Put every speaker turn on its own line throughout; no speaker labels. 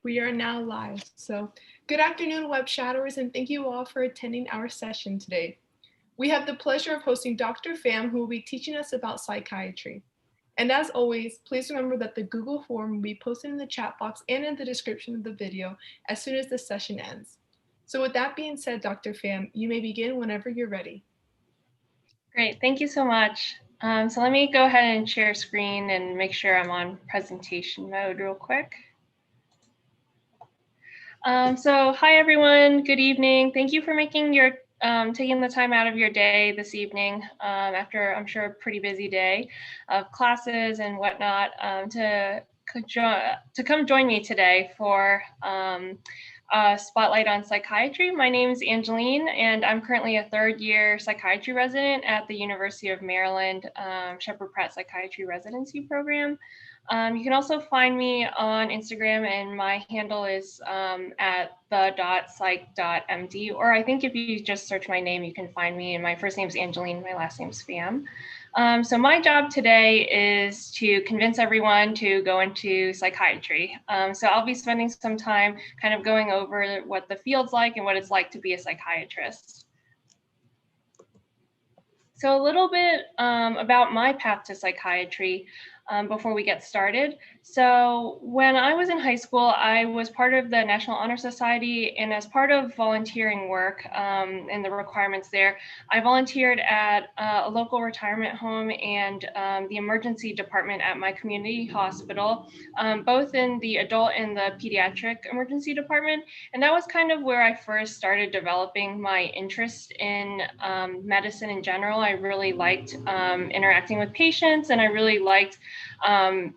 We are now live. So good afternoon, web shadowers, and thank you all for attending our session today. We have the pleasure of hosting Dr. Pham, who will be teaching us about psychiatry. And as always, please remember that the Google form will be posted in the chat box and in the description of the video as soon as the session ends. So with that being said, Dr. Pham, you may begin whenever you're ready.
Great, thank you so much. So let me go ahead and share screen and make sure I'm on presentation mode real quick. So hi everyone, good evening. Thank you for making your taking the time out of your day this evening after I'm sure a pretty busy day of classes and whatnot to come join me today for Spotlight on Psychiatry. My name is Angeline, and I'm currently a third-year psychiatry resident at the University of Maryland Sheppard Pratt Psychiatry Residency Program. You can also find me on Instagram, and my handle is at the.psych.md, or I think if you just search my name, you can find me, and my first name is Angeline, my last name is Pham. So my job today is to convince everyone to go into psychiatry. So I'll be spending some time kind of going over what the field's like and what it's like to be a psychiatrist. So a little bit about my path to psychiatry before we get started. So when I was in high school, I was part of the National Honor Society, and as part of volunteering work and the requirements there, I volunteered at a local retirement home and the emergency department at my community hospital, both in the adult and the pediatric emergency department. And that was kind of where I first started developing my interest in medicine in general. I really liked interacting with patients, and I really liked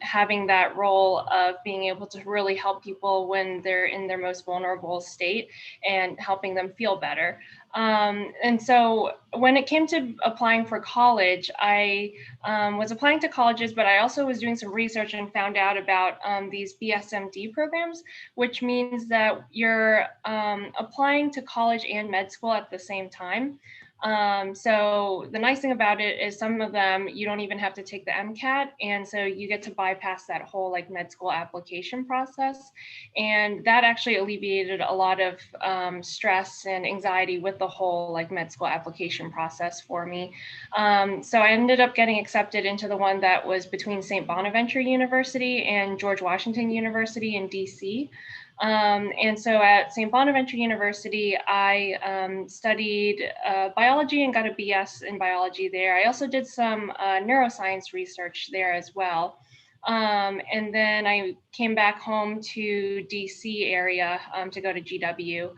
having that role of being able to really help people when they're in their most vulnerable state and helping them feel better. And so when it came to applying for college, I was applying to colleges, but I also was doing some research and found out about these BSMD programs, which means that you're applying to college and med school at the same time. So the nice thing about it is some of them, you don't even have to take the MCAT. And so you get to bypass that whole like med school application process. And that actually alleviated a lot of stress and anxiety with the whole like med school application process for me. So I ended up getting accepted into the one that was between St. Bonaventure University and George Washington University in DC. And so at St. Bonaventure University, I studied biology and got a BS in biology there. I also did some neuroscience research there as well. And then I came back home to DC area to go to GW.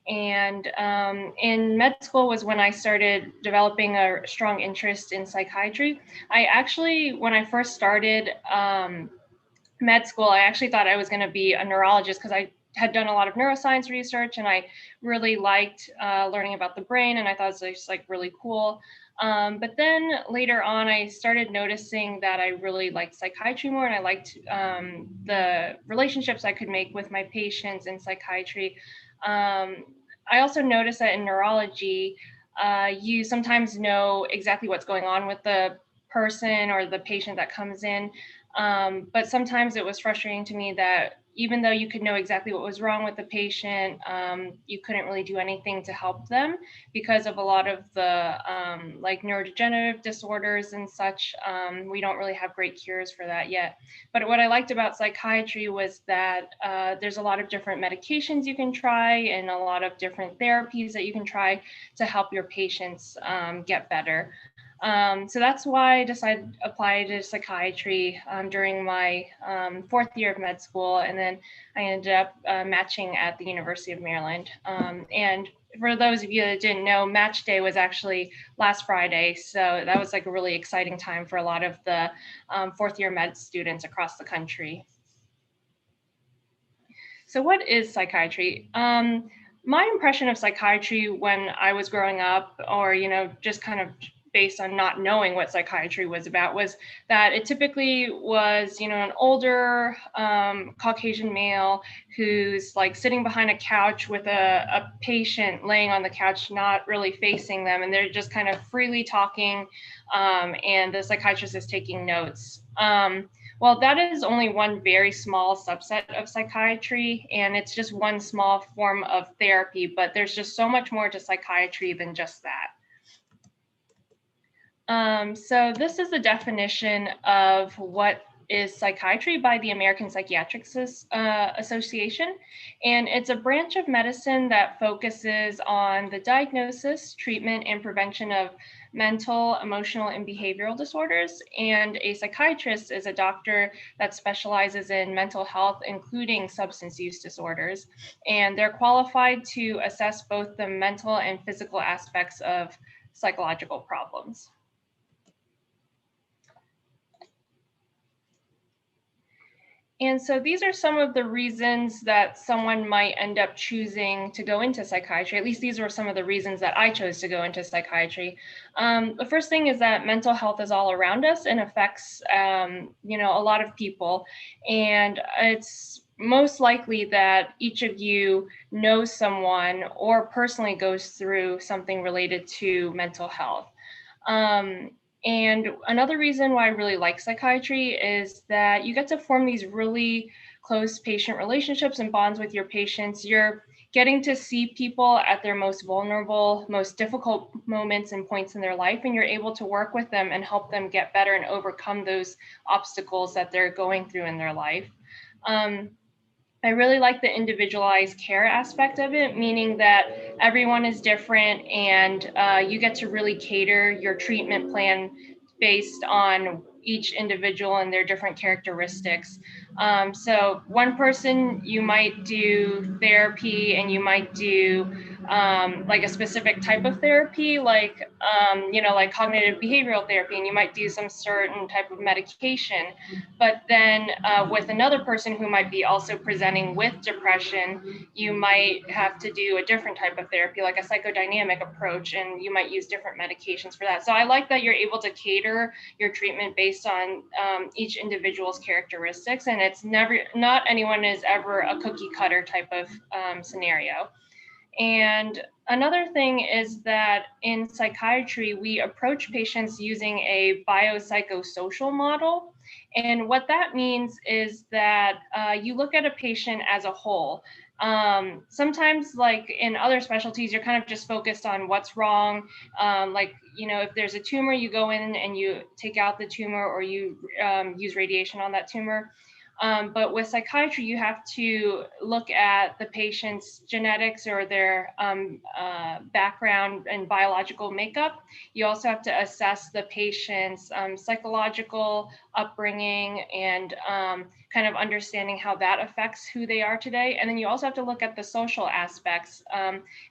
And in med school was when I started developing a strong interest in psychiatry. I actually, when I first started med school, I actually thought I was going to be a neurologist because I had done a lot of neuroscience research and I really liked learning about the brain, and I thought it was just like really cool. But then later on, I started noticing that I really liked psychiatry more, and I liked the relationships I could make with my patients in psychiatry. I also noticed that in neurology, you sometimes know exactly what's going on with the person or the patient that comes in. But sometimes it was frustrating to me that even though you could know exactly what was wrong with the patient, you couldn't really do anything to help them because of a lot of the like neurodegenerative disorders and such. We don't really have great cures for that yet. But what I liked about psychiatry was that there's a lot of different medications you can try and a lot of different therapies that you can try to help your patients get better. So that's why I decided to apply to psychiatry during my fourth year of med school. And then I ended up matching at the University of Maryland. And for those of you that didn't know, match day was actually last Friday. So that was like a really exciting time for a lot of the fourth year med students across the country. So what is psychiatry? My impression of psychiatry when I was growing up, or, just kind of based on not knowing what psychiatry was about, was that it typically was, an older Caucasian male who's like sitting behind a couch with a patient laying on the couch, not really facing them. And they're just kind of freely talking, and the psychiatrist is taking notes. Well, that is only one very small subset of psychiatry, and it's just one small form of therapy, but there's just so much more to psychiatry than just that. So this is the definition of what is psychiatry by the American Psychiatrists Association. And it's a branch of medicine that focuses on the diagnosis, treatment, and prevention of mental, emotional, and behavioral disorders. And a psychiatrist is a doctor that specializes in mental health, including substance use disorders. And they're qualified to assess both the mental and physical aspects of psychological problems. And so these are some of the reasons that someone might end up choosing to go into psychiatry. At least these were some of the reasons that I chose to go into psychiatry. The first thing is that mental health is all around us and affects, a lot of people. And it's most likely that each of you knows someone or personally goes through something related to mental health. And another reason why I really like psychiatry is that you get to form these really close patient relationships and bonds with your patients. You're getting to see people at their most vulnerable, most difficult moments and points in their life, and you're able to work with them and help them get better and overcome those obstacles that they're going through in their life. I really like the individualized care aspect of it, meaning that everyone is different and you get to really cater your treatment plan based on each individual and their different characteristics. So one person, you might do therapy and you might do like a specific type of therapy, like cognitive behavioral therapy, and you might do some certain type of medication. But then with another person who might be also presenting with depression, you might have to do a different type of therapy, like a psychodynamic approach, and you might use different medications for that. So I like that you're able to cater your treatment based on each individual's characteristics, and it's not anyone is ever a cookie cutter type of scenario. And another thing is that in psychiatry, we approach patients using a biopsychosocial model. And what that means is that you look at a patient as a whole. Sometimes, like in other specialties, you're kind of just focused on what's wrong. If there's a tumor, you go in and you take out the tumor, or you use radiation on that tumor. But with psychiatry, you have to look at the patient's genetics or their background and biological makeup. You also have to assess the patient's psychological upbringing and kind of understanding how that affects who they are today. And then you also have to look at the social aspects,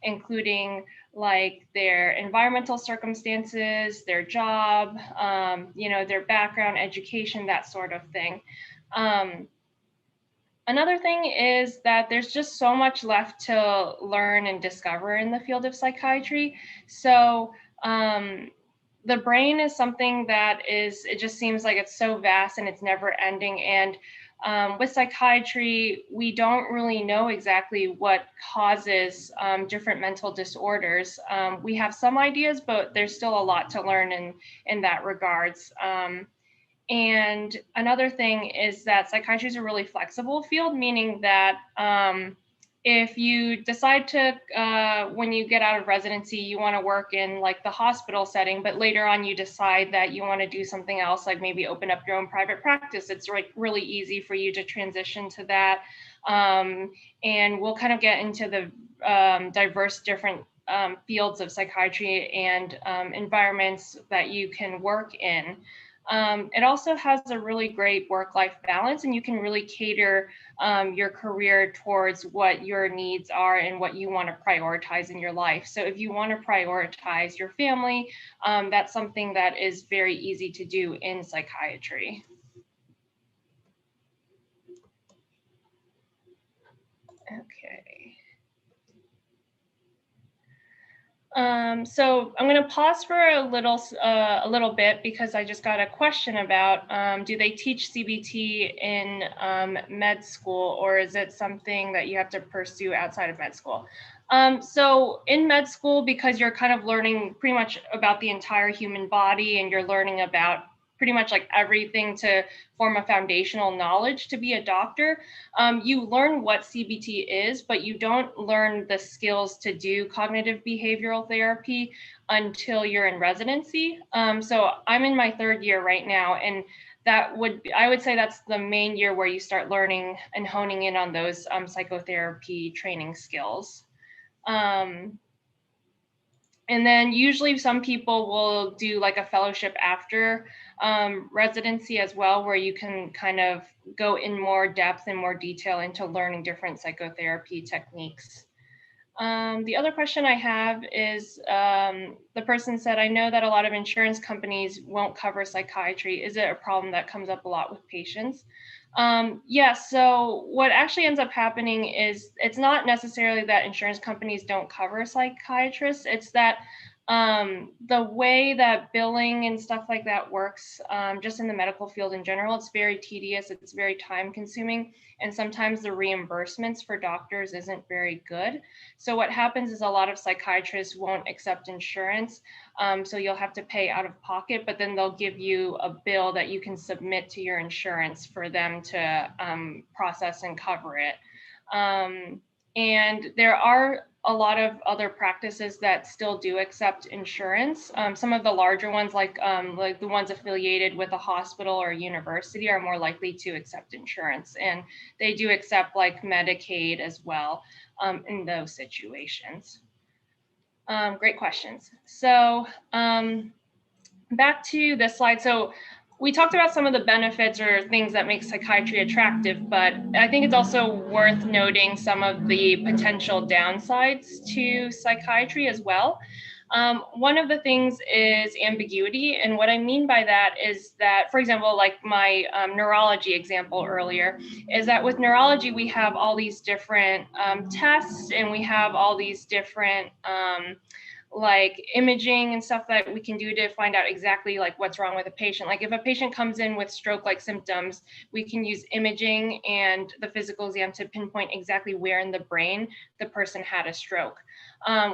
including like their environmental circumstances, their job, their background, education, that sort of thing. Another thing is that there's just so much left to learn and discover in the field of psychiatry. So the brain is something that it just seems like it's so vast and it's never ending. And with psychiatry, we don't really know exactly what causes different mental disorders. We have some ideas, but there's still a lot to learn in that regards. And another thing is that psychiatry is a really flexible field, meaning that if you decide to, when you get out of residency, you want to work in like the hospital setting, but later on you decide that you want to do something else, like maybe open up your own private practice, it's like really easy for you to transition to that. And we'll kind of get into the diverse different fields of psychiatry and environments that you can work in. It also has a really great work-life balance, and you can really cater your career towards what your needs are and what you want to prioritize in your life. So if you want to prioritize your family, that's something that is very easy to do in psychiatry. Okay. So I'm going to pause for a little bit because I just got a question about, do they teach CBT in med school, or is it something that you have to pursue outside of med school? So in med school, because you're kind of learning pretty much about the entire human body, and you're learning about pretty much like everything to form a foundational knowledge to be a doctor. You learn what CBT is, but you don't learn the skills to do cognitive behavioral therapy until you're in residency. So I'm in my 3rd year right now, and I would say that's the main year where you start learning and honing in on those psychotherapy training skills. And then usually some people will do like a fellowship after residency as well, where you can kind of go in more depth and more detail into learning different psychotherapy techniques. The other question I have is, the person said, I know that a lot of insurance companies won't cover psychiatry. Is it a problem that comes up a lot with patients? Yes, so what actually ends up happening is it's not necessarily that insurance companies don't cover psychiatrists, it's that the way that billing and stuff like that works, just in the medical field in general, it's very tedious, it's very time consuming, and sometimes the reimbursements for doctors isn't very good. So what happens is a lot of psychiatrists won't accept insurance, so you'll have to pay out of pocket, but then they'll give you a bill that you can submit to your insurance for them to process and cover it. And there are a lot of other practices that still do accept insurance. Some of the larger ones, like the ones affiliated with a hospital or a university, are more likely to accept insurance, and they do accept like Medicaid as well in those situations. Great questions. So back to this slide. So we talked about some of the benefits or things that make psychiatry attractive, but I think it's also worth noting some of the potential downsides to psychiatry as well. One of the things is ambiguity. And what I mean by that is that, for example, like my neurology example earlier, is that with neurology, we have all these different tests, and we have all these different like imaging and stuff that we can do to find out exactly like what's wrong with a patient. Like if a patient comes in with stroke-like symptoms, we can use imaging and the physical exam to pinpoint exactly where in the brain the person had a stroke.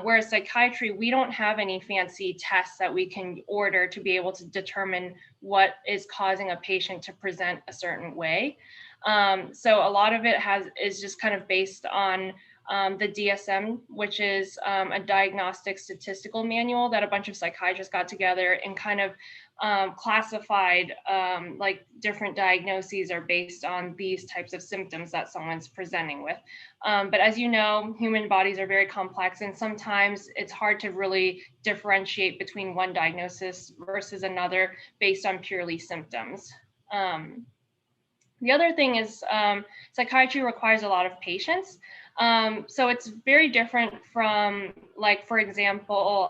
Whereas psychiatry, we don't have any fancy tests that we can order to be able to determine what is causing a patient to present a certain way. So a lot of it is just kind of based on the DSM, which is a diagnostic statistical manual that a bunch of psychiatrists got together and kind of classified like different diagnoses are based on these types of symptoms that someone's presenting with. But as you know, human bodies are very complex, and sometimes it's hard to really differentiate between one diagnosis versus another based on purely symptoms. The other thing is psychiatry requires a lot of patience. So it's very different from, like, for example,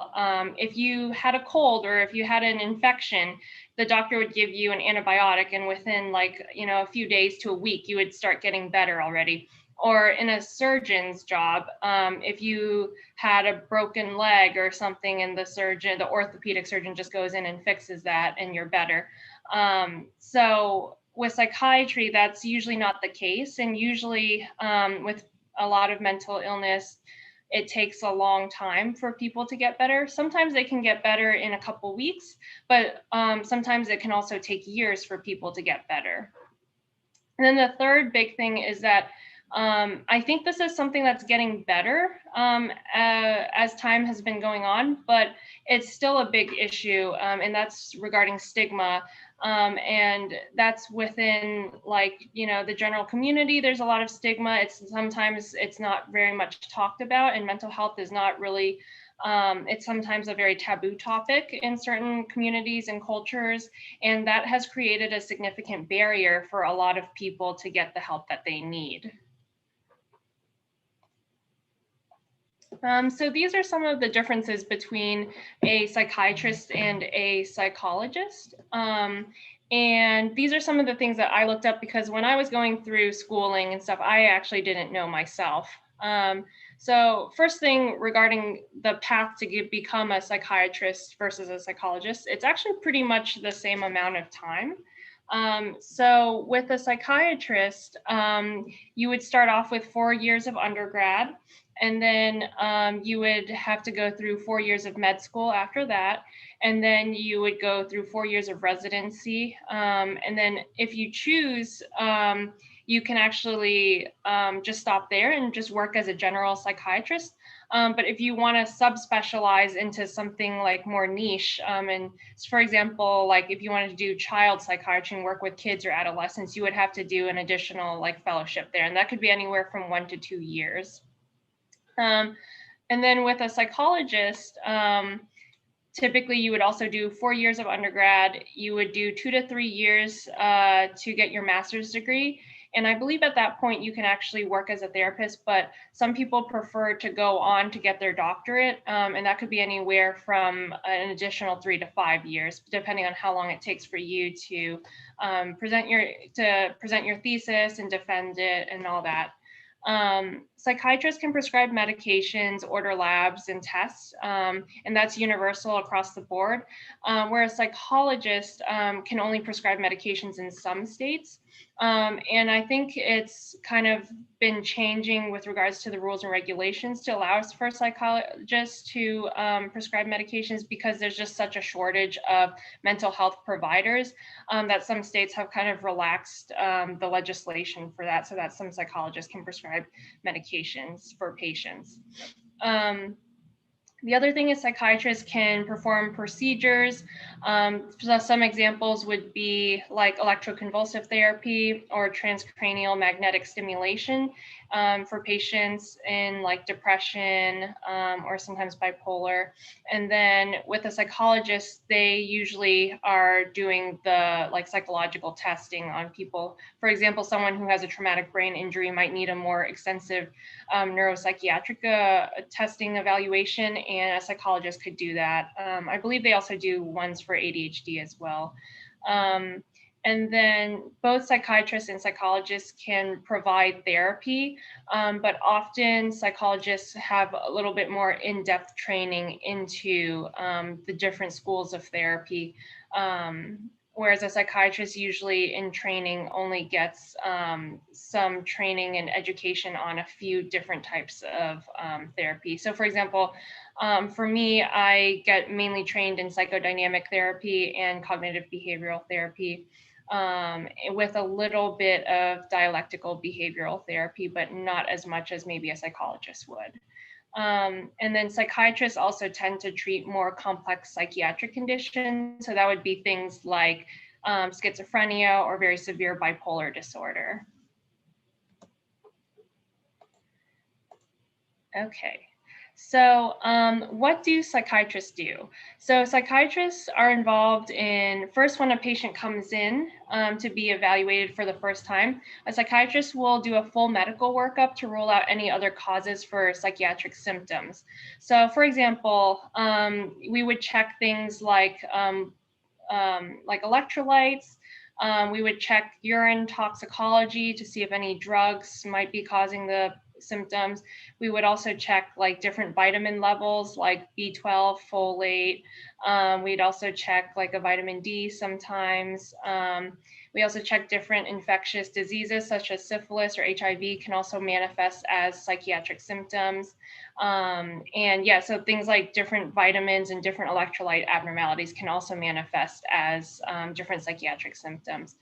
if you had a cold or if you had an infection, the doctor would give you an antibiotic, and within like, a few days to a week, you would start getting better already. Or in a surgeon's job, if you had a broken leg or something, and the orthopedic surgeon just goes in and fixes that and you're better. So with psychiatry, that's usually not the case. And usually with a lot of mental illness, it takes a long time for people to get better. Sometimes they can get better in a couple weeks, but sometimes it can also take years for people to get better. And then the third big thing is that I think this is something that's getting better as time has been going on, but it's still a big issue, and that's regarding stigma. And that's within, like, the general community. There's a lot of stigma. Sometimes it's not very much talked about, and mental health is not really, it's sometimes a very taboo topic in certain communities and cultures, and that has created a significant barrier for a lot of people to get the help that they need. So these are some of the differences between a psychiatrist and a psychologist. And these are some of the things that I looked up, because when I was going through schooling and stuff, I actually didn't know myself. So first thing regarding the path to become a psychiatrist versus a psychologist, it's actually pretty much the same amount of time. So with a psychiatrist, you would start off with 4 years of undergrad, and then you would have to go through 4 years of med school after that, and then you would go through 4 years of residency, and then if you choose, you can actually just stop there and just work as a general psychiatrist. But if you want to subspecialize into something like more niche, and for example, like if you wanted to do child psychiatry and work with kids or adolescents, you would have to do an additional like fellowship there, and that could be anywhere from 1 to 2 years. And then with a psychologist, typically you would also do 4 years of undergrad. You would do 2 to 3 years to get your master's degree. And I believe at that point you can actually work as a therapist, but some people prefer to go on to get their doctorate. And that could be anywhere from an additional 3 to 5 years, depending on how long it takes for you to present your thesis and defend it and all that. Psychiatrists can prescribe medications, order labs and tests, and that's universal across the board, whereas psychologists can only prescribe medications in some states. And I think it's kind of been changing with regards to the rules and regulations to allow for psychologists to prescribe medications, because there's just such a shortage of mental health providers that some states have kind of relaxed the legislation for that, so that some psychologists can prescribe medications for patients. The other thing is psychiatrists can perform procedures. So some examples would be like electroconvulsive therapy or transcranial magnetic stimulation for patients in like depression or sometimes bipolar. And then with a psychologist, they usually are doing the like psychological testing on people. For example, someone who has a traumatic brain injury might need a more extensive neuropsychiatric testing evaluation, and a psychologist could do that. I believe they also do ones for ADHD as well. And then both psychiatrists and psychologists can provide therapy, but often psychologists have a little bit more in-depth training into the different schools of therapy, whereas a psychiatrist usually in training only gets some training and education on a few different types of therapy. So for example, for me, I get mainly trained in psychodynamic therapy and cognitive behavioral therapy, with a little bit of dialectical behavioral therapy, but not as much as maybe a psychologist would. And then psychiatrists also tend to treat more complex psychiatric conditions. So that would be things like schizophrenia or very severe bipolar disorder. Okay. So what do psychiatrists do? So psychiatrists are involved in, first when a patient comes in to be evaluated for the first time, a psychiatrist will do a full medical workup to rule out any other causes for psychiatric symptoms. So for example, we would check things like electrolytes. We would check urine toxicology to see if any drugs might be causing the symptoms. We would also check like different vitamin levels like B12, folate. We'd also check like a vitamin D sometimes. We also check different infectious diseases such as syphilis or HIV can also manifest as psychiatric symptoms. And yeah, so things like different vitamins and different electrolyte abnormalities can also manifest as different psychiatric symptoms.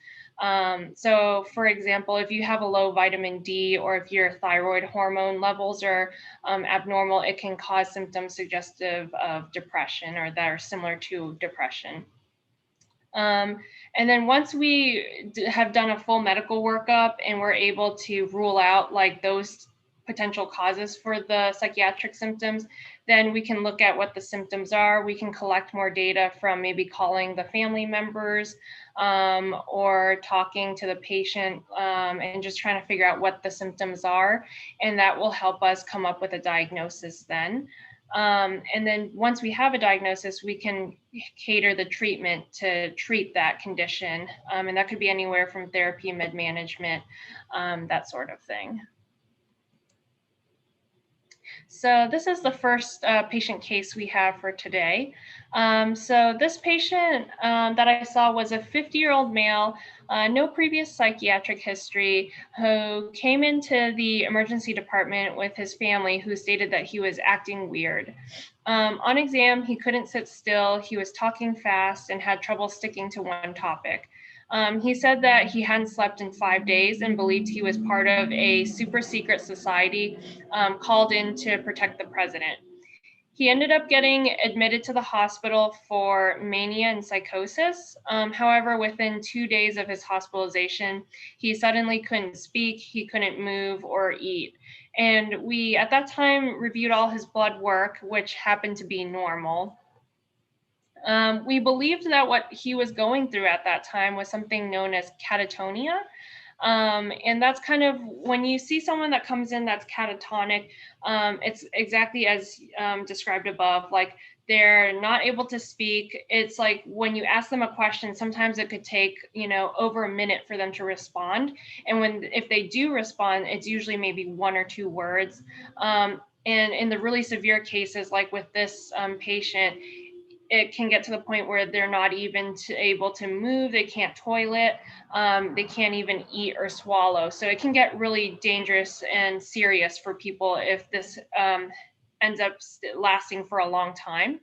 So for example, if you have a low vitamin D or if your thyroid hormone levels are abnormal, it can cause symptoms suggestive of depression or that are similar to depression. And then once we have done a full medical workup and we're able to rule out like those potential causes for the psychiatric symptoms, then we can look at what the symptoms are. We can collect more data from maybe calling the family members or talking to the patient and just trying to figure out what the symptoms are. And that will help us come up with a diagnosis then. And then once we have a diagnosis, we can cater the treatment to treat that condition. And that could be anywhere from therapy, med management, that sort of thing. So this is the first patient case we have for today. So this patient that I saw was a 50-year-old male, no previous psychiatric history, who came into the emergency department with his family, who stated that he was acting weird. On exam, he couldn't sit still, he was talking fast and had trouble sticking to one topic. He said that he hadn't slept in 5 days and believed he was part of a super secret society called in to protect the president. He ended up getting admitted to the hospital for mania and psychosis. However, within 2 days of his hospitalization, he suddenly couldn't speak, he couldn't move or eat. And we, at that time, reviewed all his blood work, which happened to be normal. We believed that what he was going through at that time was something known as catatonia. And that's kind of when you see someone that comes in that's catatonic, it's exactly as described above, like they're not able to speak. It's like when you ask them a question, sometimes it could take, over a minute for them to respond. And if they do respond, it's usually maybe 1 or 2 words. And in the really severe cases, like with this patient, it can get to the point where they're not even able to move, they can't toilet, they can't even eat or swallow. So it can get really dangerous and serious for people if this ends up lasting for a long time.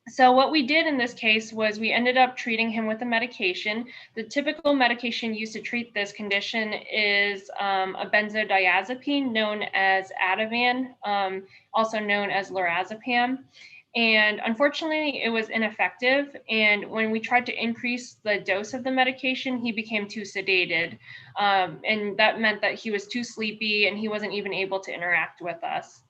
So what we did in this case was we ended up treating him with a medication. The typical medication used to treat this condition is a benzodiazepine known as Ativan, also known as lorazepam. And unfortunately, it was ineffective. And when we tried to increase the dose of the medication, he became too sedated. And that meant that he was too sleepy and he wasn't even able to interact with us.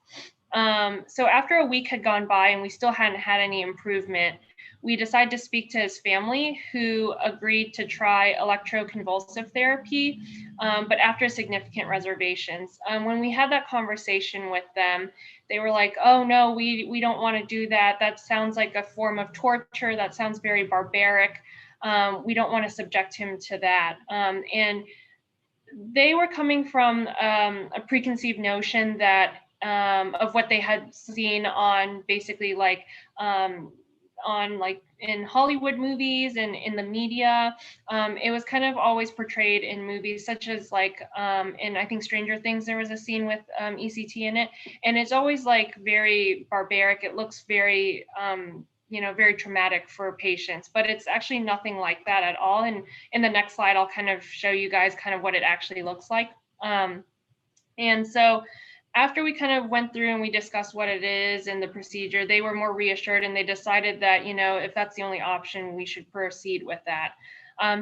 So after a week had gone by and we still hadn't had any improvement, we decided to speak to his family, who agreed to try electroconvulsive therapy, but after significant reservations. When we had that conversation with them, they were like, oh no, we don't want to do that. That sounds like a form of torture. That sounds very barbaric. We don't want to subject him to that. And they were coming from a preconceived notion that of what they had seen on basically on in Hollywood movies and in the media. It was kind of always portrayed in movies such as in I think Stranger Things, there was a scene with ECT in it, and it's always like very barbaric. It looks very very traumatic for patients, but it's actually nothing like that at all. And in the next slide, I'll kind of show you guys kind of what it actually looks like. And so after we kind of went through and we discussed what it is and the procedure, they were more reassured and they decided that, if that's the only option, we should proceed with that.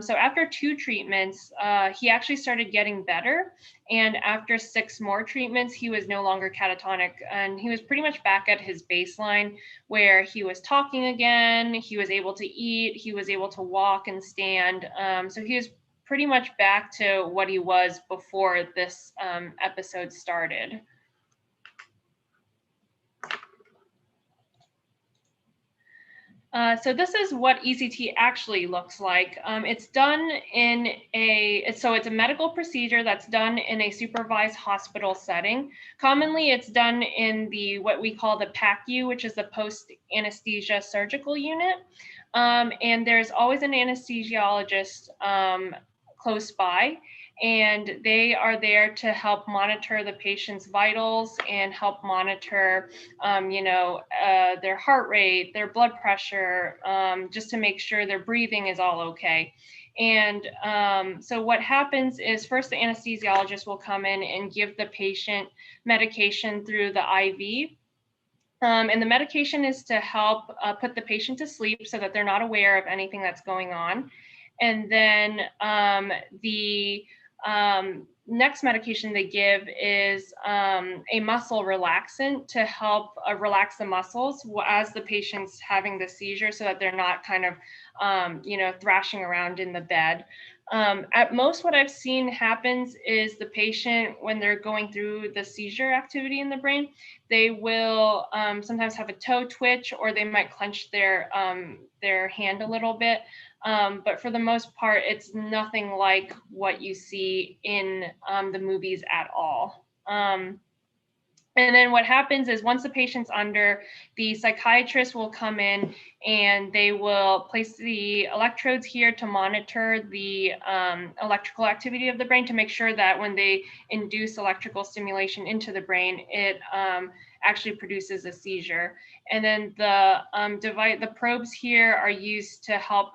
So after 2 treatments, he actually started getting better. And after 6 more treatments, he was no longer catatonic. And he was pretty much back at his baseline where he was talking again, he was able to eat, he was able to walk and stand. So he was pretty much back to what he was before this episode started. So this is what ECT actually looks like. It's done it's a medical procedure that's done in a supervised hospital setting. Commonly, it's done in what we call the PACU, which is the post-anesthesia surgical unit. And there's always an anesthesiologist close by, and they are there to help monitor the patient's vitals and help monitor, their heart rate, their blood pressure, just to make sure their breathing is all okay. And so what happens is first the anesthesiologist will come in and give the patient medication through the IV. And the medication is to help put the patient to sleep so that they're not aware of anything that's going on. And then the next medication they give is a muscle relaxant to help relax the muscles as the patient's having the seizure, so that they're not kind of, thrashing around in the bed. At most, what I've seen happens is the patient, when they're going through the seizure activity in the brain, they will sometimes have a toe twitch, or they might clench their hand a little bit. But for the most part, it's nothing like what you see in the movies at all. And then what happens is once the patient's under, the psychiatrist will come in and they will place the electrodes here to monitor the electrical activity of the brain to make sure that when they induce electrical stimulation into the brain, it actually produces a seizure. And then the probes here are used to help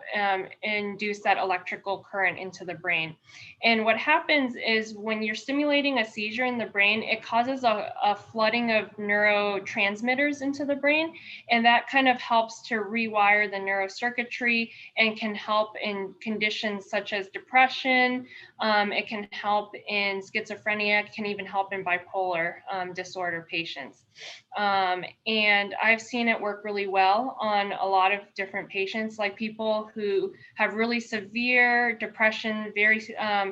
induce that electrical current into the brain. And what happens is when you're stimulating a seizure in the brain, it causes a flooding of neurotransmitters into the brain. And that kind of helps to rewire the neurocircuitry and can help in conditions such as depression. It can help in schizophrenia, it can even help in bipolar disorder patients. And I've seen it work really well on a lot of different patients, like people who have really severe depression,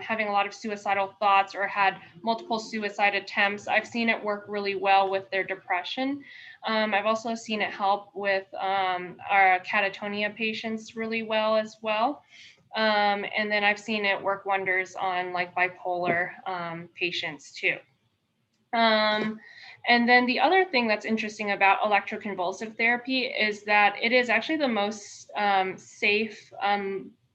having a lot of suicidal thoughts or had multiple suicide attempts. I've seen it work really well with their depression. I've also seen it help with our catatonia patients really well as well. And then I've seen it work wonders on like bipolar patients too. And then the other thing that's interesting about electroconvulsive therapy is that it is actually the most safe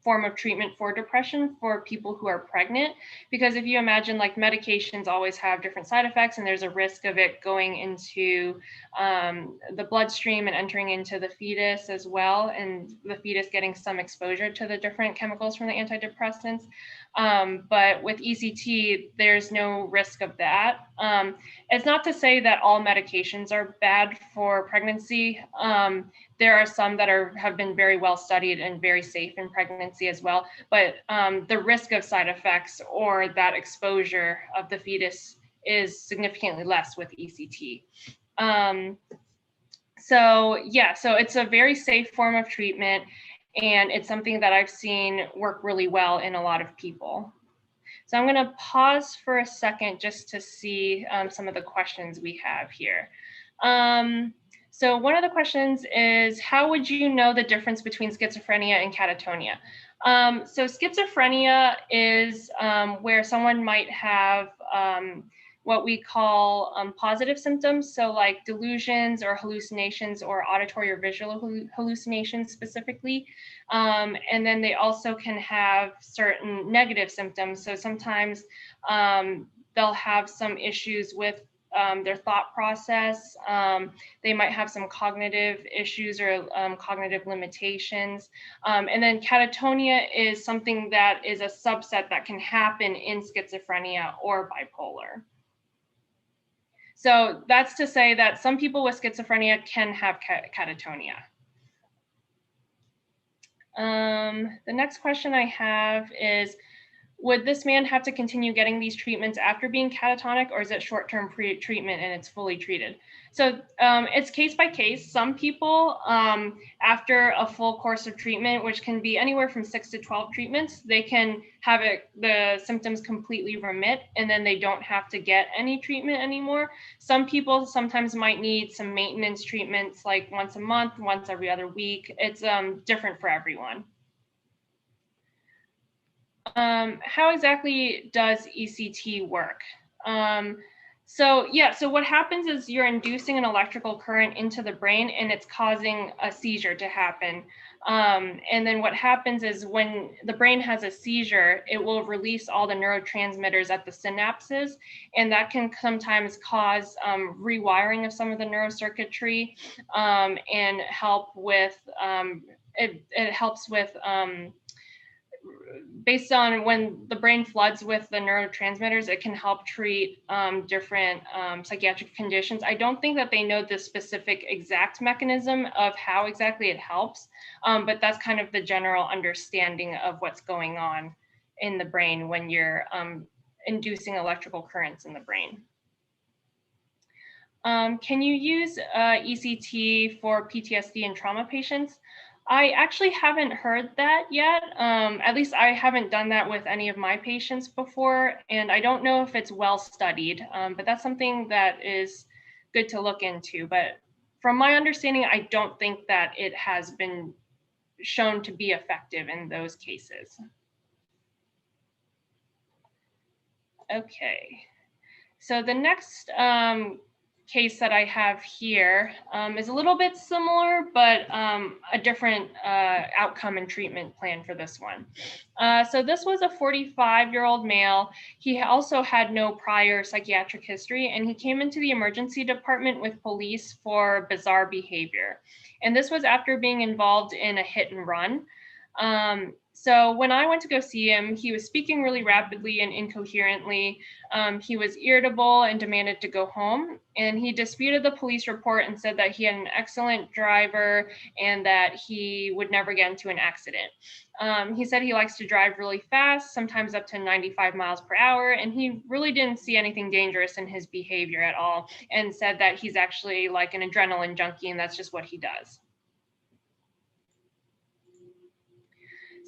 form of treatment for depression for people who are pregnant. Because if you imagine, like, medications always have different side effects and there's a risk of it going into the bloodstream and entering into the fetus as well, and the fetus getting some exposure to the different chemicals from the antidepressants. But with ECT, there's no risk of that. It's not to say that all medications are bad for pregnancy. There are some that have been very well studied and very safe in pregnancy as well. But the risk of side effects or that exposure of the fetus is significantly less with ECT. So it's a very safe form of treatment. And it's something that I've seen work really well in a lot of people. So I'm going to pause for a second just to see some of the questions we have here. So one of the questions is, how would you know the difference between schizophrenia and catatonia? So schizophrenia is where someone might have what we call positive symptoms, so like delusions or hallucinations or auditory or visual hallucinations specifically. And then they also can have certain negative symptoms. So sometimes they'll have some issues with their thought process. They might have some cognitive issues or cognitive limitations. And then catatonia is something that is a subset that can happen in schizophrenia or bipolar. So that's to say that some people with schizophrenia can have catatonia. The next question I have is, would this man have to continue getting these treatments after being catatonic, or is it short-term treatment and it's fully treated? So it's case by case. Some people, after a full course of treatment, which can be anywhere from 6 to 12 treatments, they can have the symptoms completely remit, and then they don't have to get any treatment anymore. Some people sometimes might need some maintenance treatments, like once a month, once every other week. It's different for everyone. How exactly does ECT work? So what happens is you're inducing an electrical current into the brain and it's causing a seizure to happen. And then what happens is when the brain has a seizure, it will release all the neurotransmitters at the synapses, and that can sometimes cause rewiring of some of the neurocircuitry and help with, it helps with, based on when the brain floods with the neurotransmitters, it can help treat different psychiatric conditions. I don't think that they know the specific exact mechanism of how exactly it helps, but that's kind of the general understanding of what's going on in the brain when you're inducing electrical currents in the brain. Can you use ECT for PTSD and trauma patients? I actually haven't heard that yet. At least I haven't done that with any of my patients before, and I don't know if it's well studied, but that's something that is good to look into. But from my understanding, I don't think that it has been shown to be effective in those cases. Okay, so the next case that I have here is a little bit similar, but a different outcome and treatment plan for this one. So this was a 45-year-old male. He also had no prior psychiatric history, and he came into the emergency department with police for bizarre behavior. And this was after being involved in a hit and run. So when I went to go see him, he was speaking really rapidly and incoherently. He was irritable and demanded to go home. And he disputed the police report and said that he had an excellent driver and that he would never get into an accident. He said he likes to drive really fast, sometimes up to 95 miles per hour, and he really didn't see anything dangerous in his behavior at all, and said that he's actually like an adrenaline junkie and that's just what he does.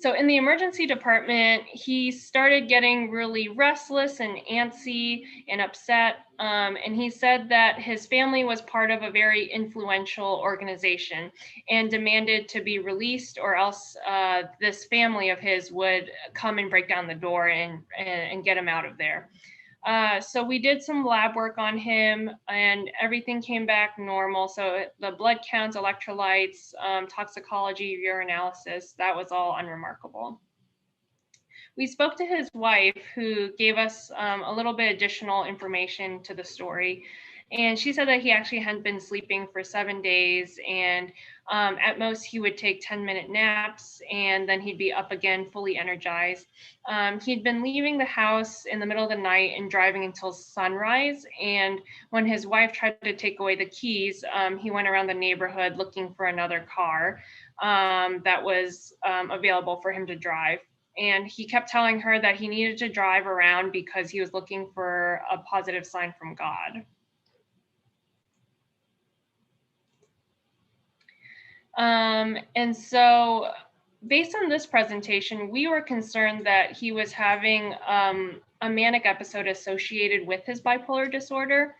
So in the emergency department, he started getting really restless and antsy and upset. And he said that his family was part of a very influential organization and demanded to be released, or else this family of his would come and break down the door and get him out of there. So we did some lab work on him and everything came back normal. So the blood counts, electrolytes, toxicology, urinalysis, that was all unremarkable. We spoke to his wife, who gave us a little bit additional information to the story. And she said that he actually hadn't been sleeping for 7 days, and at most he would take 10-minute naps and then he'd be up again fully energized. He'd been leaving the house in the middle of the night and driving until sunrise. And when his wife tried to take away the keys, he went around the neighborhood looking for another car that was available for him to drive. And he kept telling her that he needed to drive around because he was looking for a positive sign from God. And so based on this presentation, we were concerned that he was having a manic episode associated with his bipolar disorder.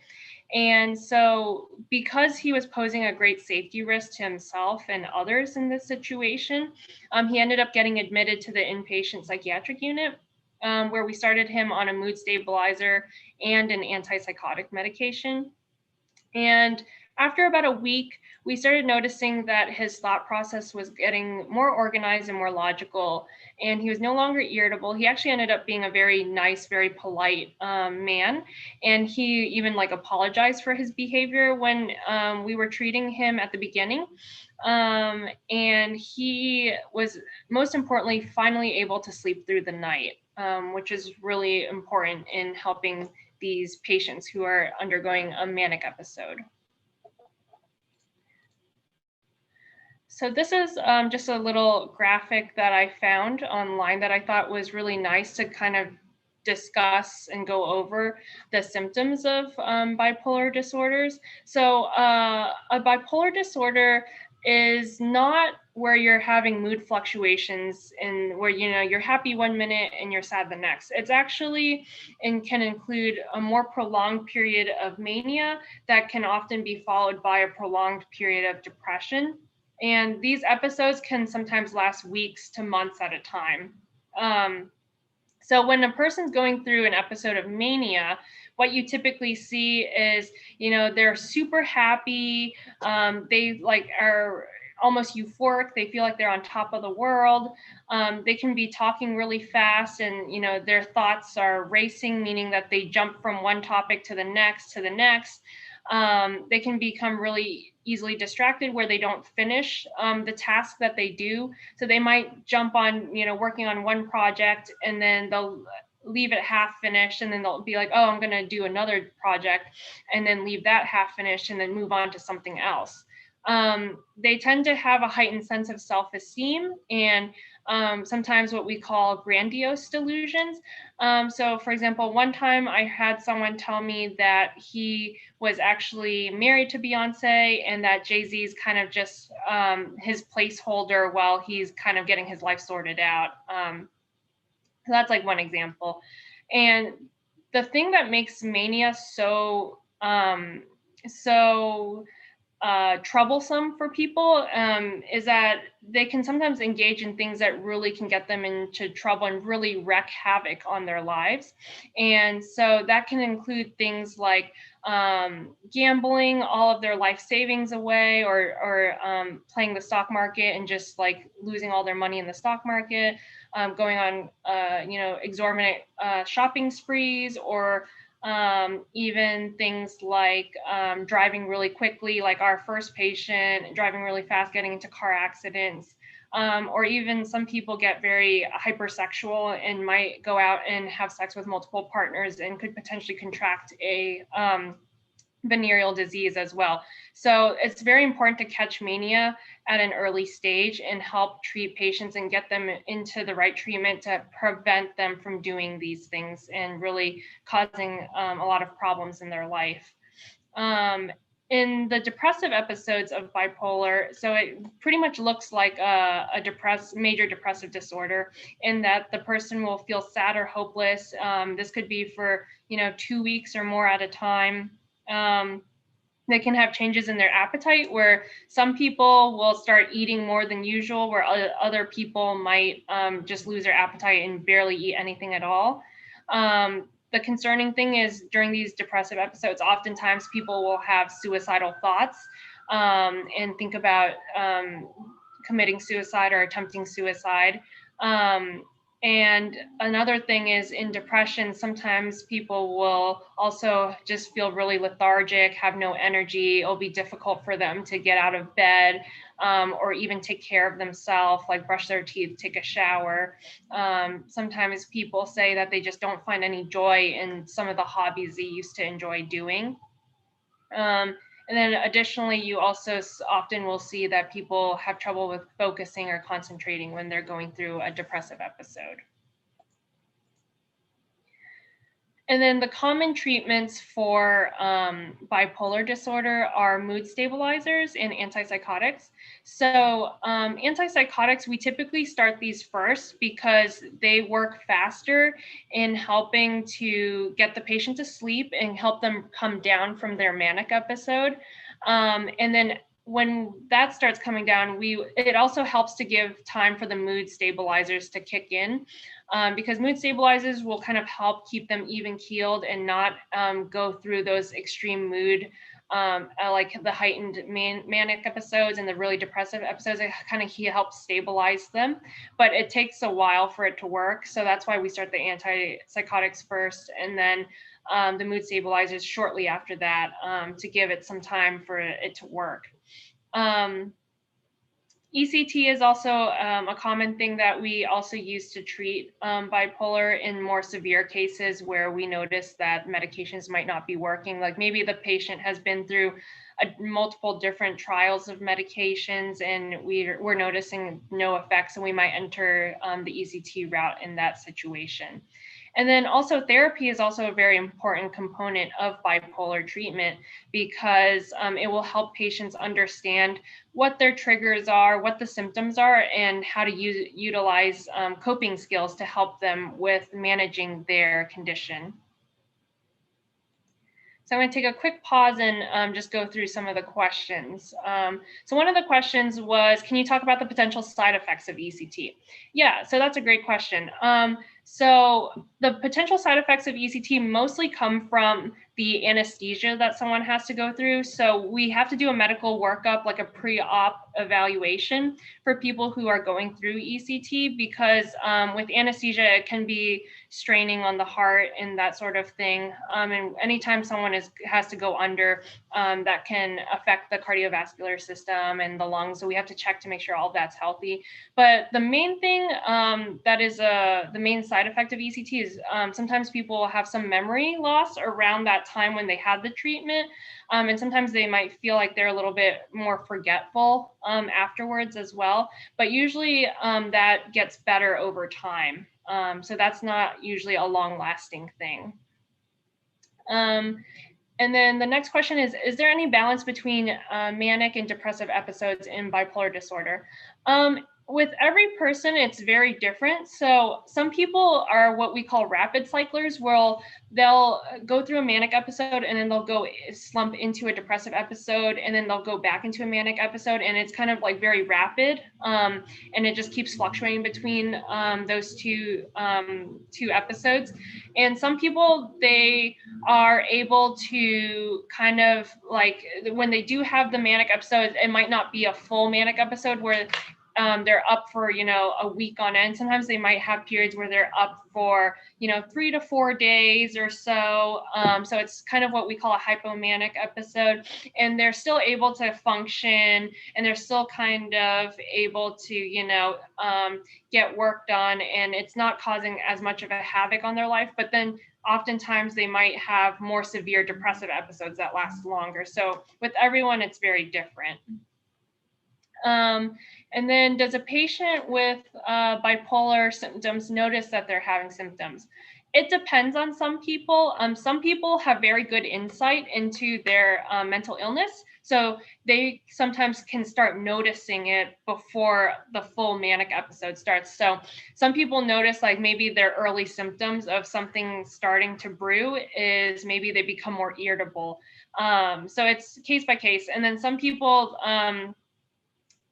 And so because he was posing a great safety risk to himself and others in this situation, he ended up getting admitted to the inpatient psychiatric unit, where we started him on a mood stabilizer and an antipsychotic medication. And after about a week, we started noticing that his thought process was getting more organized and more logical, and he was no longer irritable. He actually ended up being a very nice, very polite man, and he even apologized for his behavior when we were treating him at the beginning. And he was, most importantly, finally able to sleep through the night, which is really important in helping these patients who are undergoing a manic episode. So this is just a little graphic that I found online that I thought was really nice to kind of discuss and go over the symptoms of bipolar disorders. So a bipolar disorder is not where you're having mood fluctuations and where you're happy 1 minute and you're sad the next. It's actually and can include a more prolonged period of mania that can often be followed by a prolonged period of depression. And these episodes can sometimes last weeks to months at a time. So when a person's going through an episode of mania, what you typically see is, they're super happy. They are almost euphoric. They feel like they're on top of the world. They can be talking really fast, and their thoughts are racing, meaning that they jump from one topic to the next to the next. They can become really easily distracted where they don't finish the task that they do. So they might jump on, working on one project, and then they'll leave it half finished, and then they'll be like, oh, I'm going to do another project, and then leave that half finished and then move on to something else. They tend to have a heightened sense of self-esteem and sometimes what we call grandiose delusions. So for example, one time I had someone tell me that he was actually married to Beyonce and that Jay-Z's kind of just his placeholder while he's kind of getting his life sorted out. So that's one example. And the thing that makes mania so troublesome for people is that they can sometimes engage in things that really can get them into trouble and really wreak havoc on their lives. And so that can include things like gambling all of their life savings away, or playing the stock market and just like losing all their money in the stock market, going on exorbitant shopping sprees, or even things like driving really quickly, like our first patient, driving really fast, getting into car accidents, or even some people get very hypersexual and might go out and have sex with multiple partners and could potentially contract a venereal disease as well. So it's very important to catch mania at an early stage and help treat patients and get them into the right treatment to prevent them from doing these things and really causing a lot of problems in their life. In the depressive episodes of bipolar, so it pretty much looks like a major depressive disorder, in that the person will feel sad or hopeless. This could be for 2 weeks or more at a time. They can have changes in their appetite, where some people will start eating more than usual, where other people might just lose their appetite and barely eat anything at all. The concerning thing is, during these depressive episodes, oftentimes people will have suicidal thoughts and think about committing suicide or attempting suicide. And another thing is, in depression, sometimes people will also just feel really lethargic, have no energy. It'll be difficult for them to get out of bed or even take care of themselves, like brush their teeth, take a shower. Sometimes people say that they just don't find any joy in some of the hobbies they used to enjoy doing. And then additionally, you also often will see that people have trouble with focusing or concentrating when they're going through a depressive episode. And then the common treatments for bipolar disorder are mood stabilizers and antipsychotics. So antipsychotics, we typically start these first because they work faster in helping to get the patient to sleep and help them come down from their manic episode. And then when that starts coming down, it also helps to give time for the mood stabilizers to kick in. Because mood stabilizers will kind of help keep them even keeled and not go through those extreme mood, like the heightened manic episodes and the really depressive episodes. It kind of helps stabilize them, but it takes a while for it to work. So that's why we start the antipsychotics first, and then the mood stabilizers shortly after that, to give it some time for it to work. ECT is also a common thing that we also use to treat bipolar in more severe cases where we notice that medications might not be working. Like maybe the patient has been through multiple different trials of medications and we're noticing no effects, and we might enter the ECT route in that situation. And then also therapy is also a very important component of bipolar treatment, because it will help patients understand what their triggers are, what the symptoms are, and how to utilize coping skills to help them with managing their condition. So I'm going to take a quick pause and just go through some of the questions. So one of the questions was, can you talk about the potential side effects of ECT? Yeah, so that's a great question. So the potential side effects of ECT mostly come from the anesthesia that someone has to go through. So we have to do a medical workup, like a pre-op evaluation for people who are going through ECT, because with anesthesia, it can be straining on the heart and that sort of thing. And anytime someone has to go under, that can affect the cardiovascular system and the lungs. So we have to check to make sure all of that's healthy. But the main thing that is the main side effect of ECT is sometimes people have some memory loss around that time when they had the treatment. And sometimes they might feel like they're a little bit more forgetful afterwards as well. But usually that gets better over time. So that's not usually a long-lasting thing. And then the next question is there any balance between manic and depressive episodes in bipolar disorder? With every person, it's very different. So some people are what we call rapid cyclers, where they'll go through a manic episode and then they'll go slump into a depressive episode, and then they'll go back into a manic episode, and it's kind of like very rapid, and it just keeps fluctuating between those two episodes. And some people, they are able to kind of like, when they do have the manic episode, it might not be a full manic episode where they're up for, a week on end. Sometimes they might have periods where they're up for, 3 to 4 days or so. So it's kind of what we call a hypomanic episode, and they're still able to function, and they're still kind of able to, get work done, and it's not causing as much of a havoc on their life. But then oftentimes they might have more severe depressive episodes that last longer. So with everyone, it's very different. And then, does a patient with bipolar symptoms notice that they're having symptoms? It depends on some people. Some people have very good insight into their mental illness, so they sometimes can start noticing it before the full manic episode starts. So some people notice, like, maybe their early symptoms of something starting to brew is maybe they become more irritable. So it's case by case. And then some people,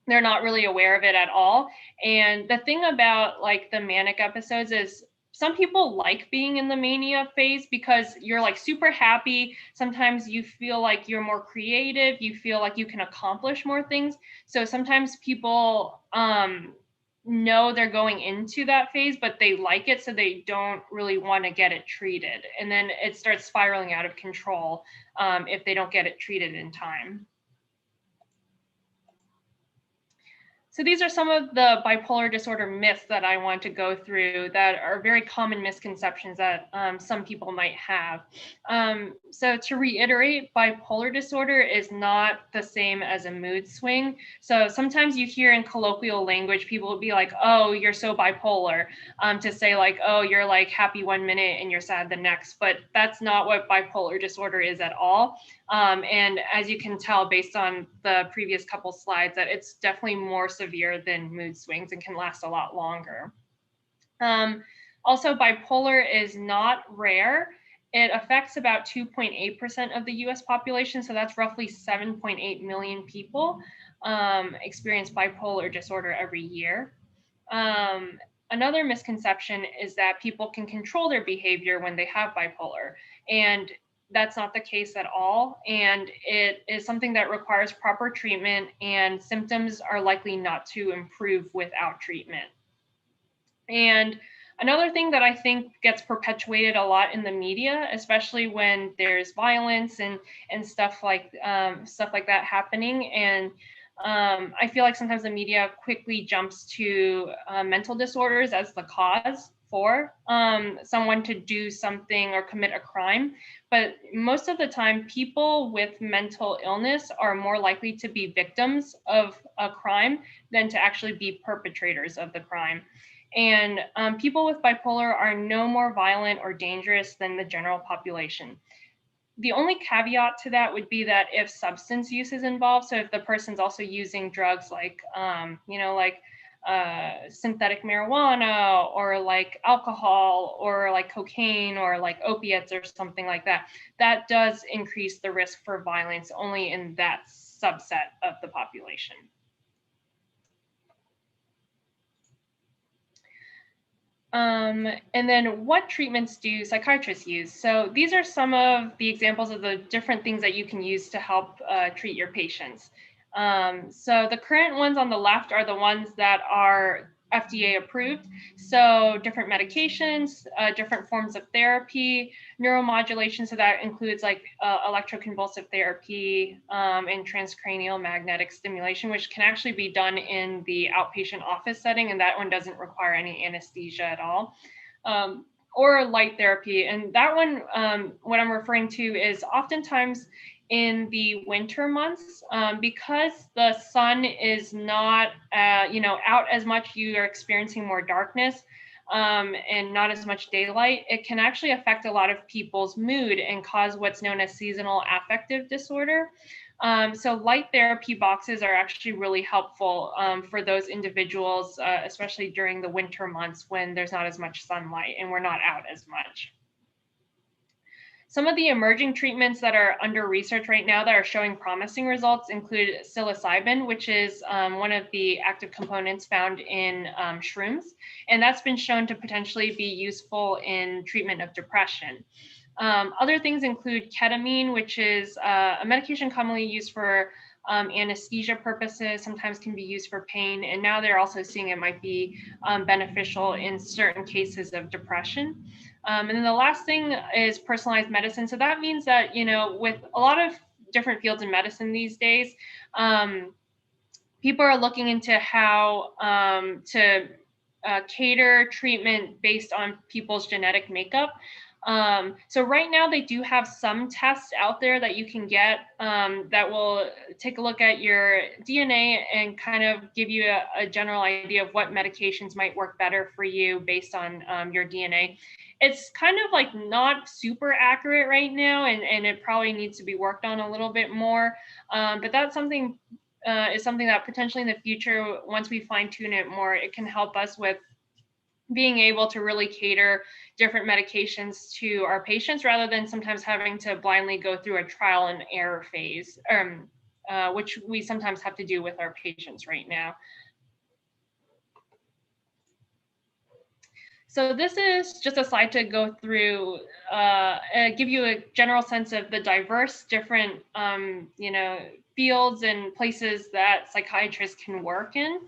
they're not really aware of it at all. And the thing about like the manic episodes is some people like being in the mania phase because you're like super happy. Sometimes you feel like you're more creative. You feel like you can accomplish more things. So sometimes people know they're going into that phase, but they like it, so they don't really want to get it treated. And then it starts spiraling out of control if they don't get it treated in time. So these are some of the bipolar disorder myths that I want to go through that are very common misconceptions that some people might have. So to reiterate, bipolar disorder is not the same as a mood swing. So sometimes you hear in colloquial language, people will be like, oh, you're so bipolar, to say like, oh, you're like happy one minute and you're sad the next. But that's not what bipolar disorder is at all. And as you can tell based on the previous couple slides, that it's definitely more severe than mood swings and can last a lot longer. Also, bipolar is not rare. It affects about 2.8% of the US population, so that's roughly 7.8 million people experience bipolar disorder every year. Another misconception is that people can control their behavior when they have bipolar, and that's not the case at all. And it is something that requires proper treatment, and symptoms are likely not to improve without treatment. And another thing that I think gets perpetuated a lot in the media, especially when there's violence and stuff like that happening, and I feel like sometimes the media quickly jumps to mental disorders as the cause for someone to do something or commit a crime. But most of the time, people with mental illness are more likely to be victims of a crime than to actually be perpetrators of the crime. And people with bipolar are no more violent or dangerous than the general population. The only caveat to that would be that if substance use is involved, so if the person's also using drugs like, synthetic marijuana or like alcohol or like cocaine or like opiates or something like that, that does increase the risk for violence only in that subset of the population. And then what treatments do psychiatrists use? So these are some of the examples of the different things that you can use to help treat your patients. So the current ones on the left are the ones that are FDA approved. So different medications, different forms of therapy, neuromodulation. So that includes like electroconvulsive therapy and transcranial magnetic stimulation, which can actually be done in the outpatient office setting. And that one doesn't require any anesthesia at all. Or light therapy. And that one, what I'm referring to is oftentimes in the winter months, because the sun is not, out as much, you are experiencing more darkness. and not as much daylight, it can actually affect a lot of people's mood and cause what's known as seasonal affective disorder. So light therapy boxes are actually really helpful for those individuals, especially during the winter months when there's not as much sunlight and we're not out as much. Some of the emerging treatments that are under research right now that are showing promising results include psilocybin, which is one of the active components found in shrooms, and that's been shown to potentially be useful in treatment of depression. Other things include ketamine, which is a medication commonly used for anesthesia purposes, sometimes can be used for pain, and now they're also seeing it might be beneficial in certain cases of depression. And then the last thing is personalized medicine. So that means that, you know, with a lot of different fields in medicine these days, people are looking into how to cater treatment based on people's genetic makeup. So right now they do have some tests out there that you can get that will take a look at your DNA and kind of give you a general idea of what medications might work better for you based on your DNA. It's kind of like not super accurate right now, and it probably needs to be worked on a little bit more. But that's something is something that potentially in the future, once we fine tune it more, it can help us with being able to really cater different medications to our patients rather than sometimes having to blindly go through a trial and error phase, which we sometimes have to do with our patients right now. So this is just a slide to go through, give you a general sense of the diverse different, you know, fields and places that psychiatrists can work in.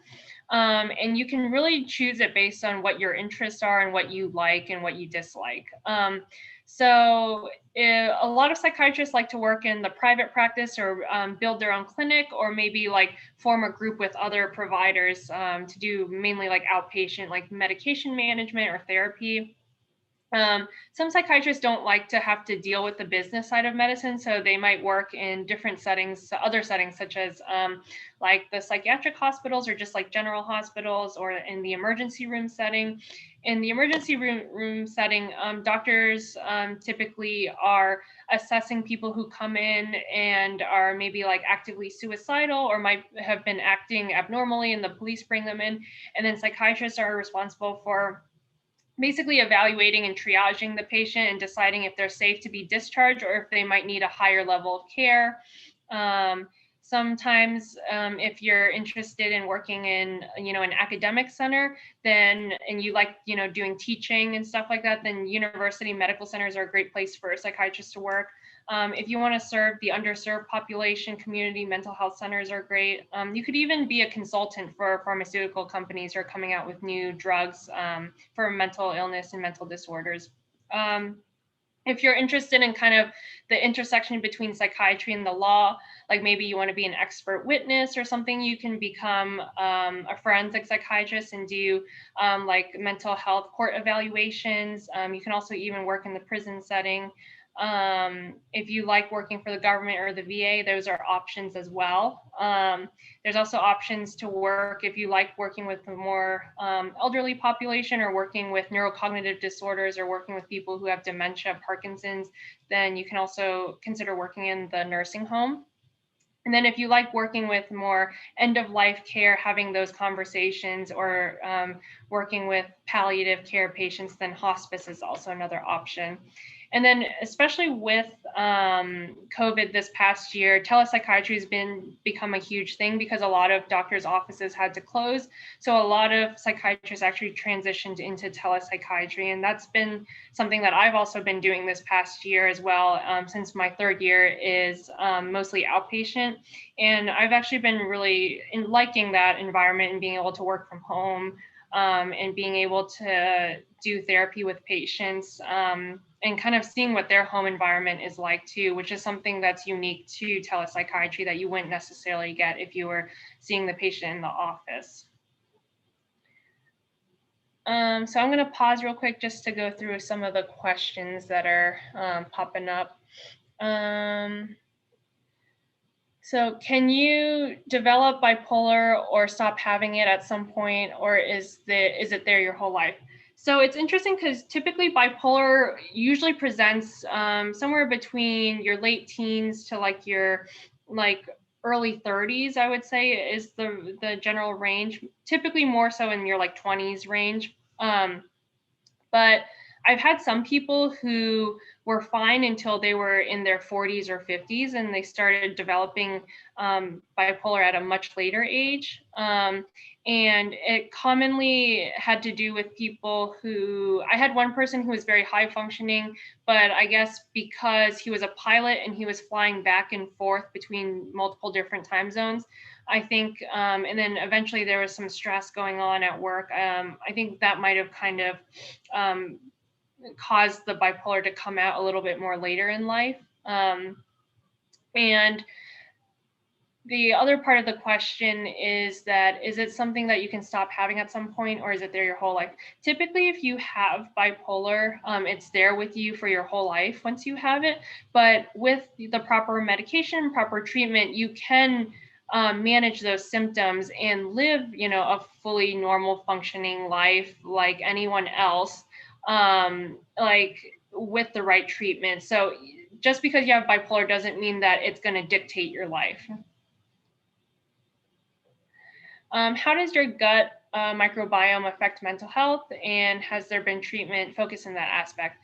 And you can really choose it based on what your interests are and what you like and what you dislike. So a lot of psychiatrists like to work in the private practice or build their own clinic, or maybe like form a group with other providers to do mainly like outpatient, like medication management or therapy. Some psychiatrists don't like to have to deal with the business side of medicine, so they might work in different settings, other settings, such as like the psychiatric hospitals or just like general hospitals, or in the emergency room setting. In the emergency room setting, doctors typically are assessing people who come in and are maybe like actively suicidal or might have been acting abnormally, and the police bring them in. And then psychiatrists are responsible for basically evaluating and triaging the patient and deciding if they're safe to be discharged or if they might need a higher level of care. Sometimes if you're interested in working in, you know, an academic center, then, and you like, you know, doing teaching and stuff like that, then university medical centers are a great place for psychiatrists to work. If you want to serve the underserved population, community mental health centers are great. You could even be a consultant for pharmaceutical companies who are coming out with new drugs for mental illness and mental disorders. If you're interested in kind of the intersection between psychiatry and the law, like maybe you want to be an expert witness or something, you can become a forensic psychiatrist and do like mental health court evaluations. You can also even work in the prison setting. If you like working for the government or the VA, those are options as well. There's also options to work if you like working with a more elderly population, or working with neurocognitive disorders, or working with people who have dementia, Parkinson's, then you can also consider working in the nursing home. And then if you like working with more end-of-life care, having those conversations, or working with palliative care patients, then hospice is also another option. And then especially with COVID this past year, telepsychiatry has become a huge thing because a lot of doctors' offices had to close. So a lot of psychiatrists actually transitioned into telepsychiatry. And that's been something that I've also been doing this past year as well, since my third year is mostly outpatient. And I've actually been really liking that environment and being able to work from home and being able to do therapy with patients. And kind of seeing what their home environment is like too, which is something that's unique to telepsychiatry that you wouldn't necessarily get if you were seeing the patient in the office. So I'm going to pause real quick just to go through some of the questions that are popping up. So can you develop bipolar or stop having it at some point, or is it there your whole life? So it's interesting because typically bipolar usually presents somewhere between your late teens to like your early 30s, I would say, is the general range. Typically more so in your like 20s range. But I've had some people who were fine until they were in their 40s or 50s, and they started developing bipolar at a much later age. And it commonly had to do with people who, I had one person who was very high functioning, but I guess because he was a pilot and he was flying back and forth between multiple different time zones, I think, and then eventually there was some stress going on at work. I think that might have kind of caused the bipolar to come out a little bit more later in life. And the other part of the question is that, is it something that you can stop having at some point, or is it there your whole life? Typically, if you have bipolar, it's there with you for your whole life once you have it. But with the proper medication, proper treatment, you can manage those symptoms and live, a fully normal functioning life like anyone else, like with the right treatment. So just because you have bipolar doesn't mean that it's going to dictate your life. How does your gut microbiome affect mental health, and has there been treatment focused in that aspect?